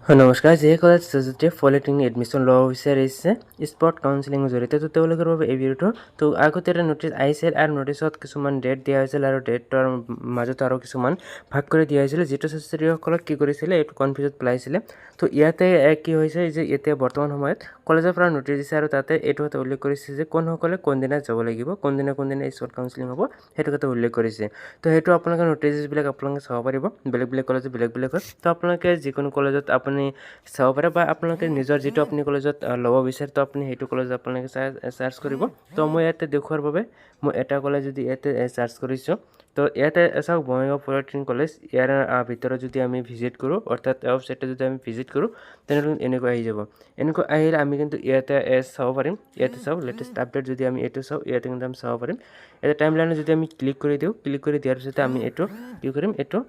নমস্কাৰ, যিসকলে চ'চিয়েটি polytechnic admission ল'ব বিচাৰিছে স্পট কাউন্সেলিঙৰ জৰিয়তে, তো তেওঁলোকৰ বাবে এই ভিডিঅ'টো। তো আগতে এটা নটিচ আহিছিল আৰু নটিচত কিছুমান ডেট দিয়া হৈছিল আৰু ডেটৰ মাজত আৰু কিছুমান ভাগ কৰি দিয়া হৈছিল, যিটো ছাত্ৰীসকলক কি কৰিছিলে এইটো কনফিউজত পেলাইছিলে। তো ইয়াতে কি হৈছে যে এতিয়া বৰ্তমান সময়ত কলেজৰ পৰা নটিচ দিছে আৰু তাতে এইটো কথা উল্লেখ কৰিছে যে কোনসকলে কোনদিনা যাব লাগিব, কোনদিনা স্পট কাউন্সেলিং হ'ব, সেইটো কথা উল্লেখ কৰিছে। তো সেইটো আপোনালোকে নটিচবিলাক আপোনালোকে চাব পাৰিব, বেলেগ বেলেগ কলেজত বেলেগ বেলেগ হয়। তো আপোনালোকে যিকোনো কলেজত আপুনি চাব পাৰে বা আপোনালোকে নিজৰ যিটো আপুনি কলেজত ল'ব বিচাৰে, তো আপুনি সেইটো কলেজত আপোনালোকে চাৰ্চ কৰিব। তো মই ইয়াতে দেখুৱাৰ বাবে মই এটা কলেজ যদি ইয়াতে চাৰ্চ কৰিছোঁ, তো ইয়াতে চাওক বঙাইগাঁও পলিটেকনিক কলেজ। ইয়াৰ ভিতৰত যদি আমি ভিজিট কৰোঁ, অৰ্থাৎ ৱেবছাইটটো যদি আমি ভিজিট কৰোঁ, তেনেহ'লে এনেকুৱা আহি যাব। এনেকুৱা আহিলে আমি কিন্তু ইয়াতে চাব পাৰিম। ইয়াতে চাওক লেটেষ্ট আপডেট যদি আমি এইটো চাওঁ, ইয়াতে কিন্তু আমি চাব পাৰিম। ইয়াতে টাইম লাইনত যদি আমি ক্লিক কৰি দিওঁ, ক্লিক কৰি দিয়াৰ পিছতে আমি এইটো কি কৰিম, এইটো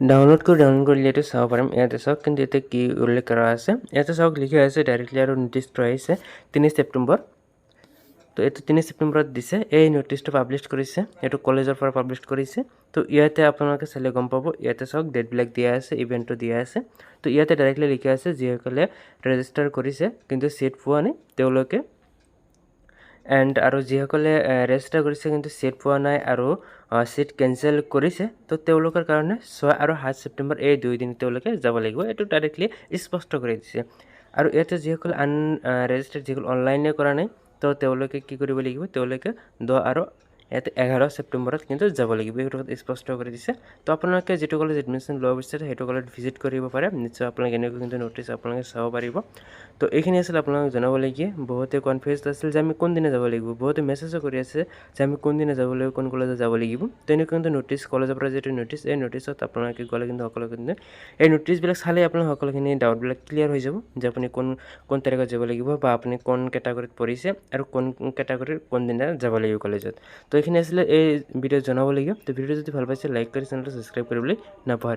ডাউনলোড কৰিলে এইটো চাব পাৰিম। ইয়াতে চাওক কিন্তু এতিয়া কি উল্লেখ কৰা আছে, ইয়াতে চাওক লিখা আছে ডাইৰেক্টলি আৰু নটিচটো আহিছে 3 ছেপ্টেম্বৰ। তো এইটো 3 ছেপ্টেম্বৰত দিছে, এই নটিচটো পাব্লিছ কৰিছে, এইটো কলেজৰ পৰা পাব্লিছ কৰিছে। তো ইয়াতে আপোনালোকে চালে গম পাব, ইয়াতে চাওক ডেটবিলাক দিয়া আছে, ইভেণ্টটো দিয়া আছে। তো ইয়াতে ডাইৰেক্টলি লিখা আছে যিসকলে ৰেজিষ্টাৰ কৰিছে কিন্তু ছিট পোৱা নাই তেওঁলোকে, আৰু যিসকলে ৰেজিষ্টাৰ কৰিছে কিন্তু ছিট পোৱা নাই আৰু ছিট কেঞ্চেল কৰিছে, তো তেওঁলোকৰ কাৰণে 6 আৰু 7 ছেপ্টেম্বৰ এই 2 দিন তেওঁলোকে যাব লাগিব, এইটো ডাইৰেক্টলি স্পষ্ট কৰি দিছে। আৰু ইয়াতে যিসকলে ৰেজিষ্টাৰ যিসকলে অনলাইনে কৰা নাই, তো তেওঁলোকে কি কৰিব লাগিব, তেওঁলোকে 10 আৰু ইয়াতে 11 ছেপ্টেম্বৰত কিন্তু যাব লাগিব, এইটো স্পষ্ট কৰি দিছে। তো আপোনালোকে যিটো কলেজ এডমিশ্যন ল'ব বিচাৰে সেইটো কলেজ ভিজিট কৰিব পাৰে, নিশ্চয় আপোনালোকে এনেকৈ কিন্তু নটিচ আপোনালোকে চাব পাৰিব। তো এইখিনি আছিল আপোনালোকক জনাবলগীয়া। বহুতে কনফিউজ আছিল যে আমি কোনদিনা যাব লাগিব, বহুতে মেছেজো কৰি আছে যে আমি কোনদিনা যাব লাগিব, কোন কলেজত যাব লাগিব। তেনেকুৱা কিন্তু নটিচ কলেজৰ পৰা যিটো নটিচ, এই নটিচত আপোনালোকে গ'লে কিন্তু সকলো কিন্তু এই নটিচবিলাক চালে আপোনাৰ সকলোখিনি ডাউটবিলাক ক্লিয়াৰ হৈ যাব যে আপুনি কোন তাৰিখত যাব লাগিব বা আপুনি কোন কেটাগৰীত পৰিছে আৰু কোন কেটাগৰীৰ কোনদিনা যাব লাগিব কলেজত। তো এইখিনি আছিলে এই ভিডিঅ'ত জনাবলগীয়া। তো ভিডিঅ'টো যদি ভাল পাইছে লাইক কৰি চেনেলটো ছাবস্ক্ৰাইব কৰিবলৈ নাপাহৰিব।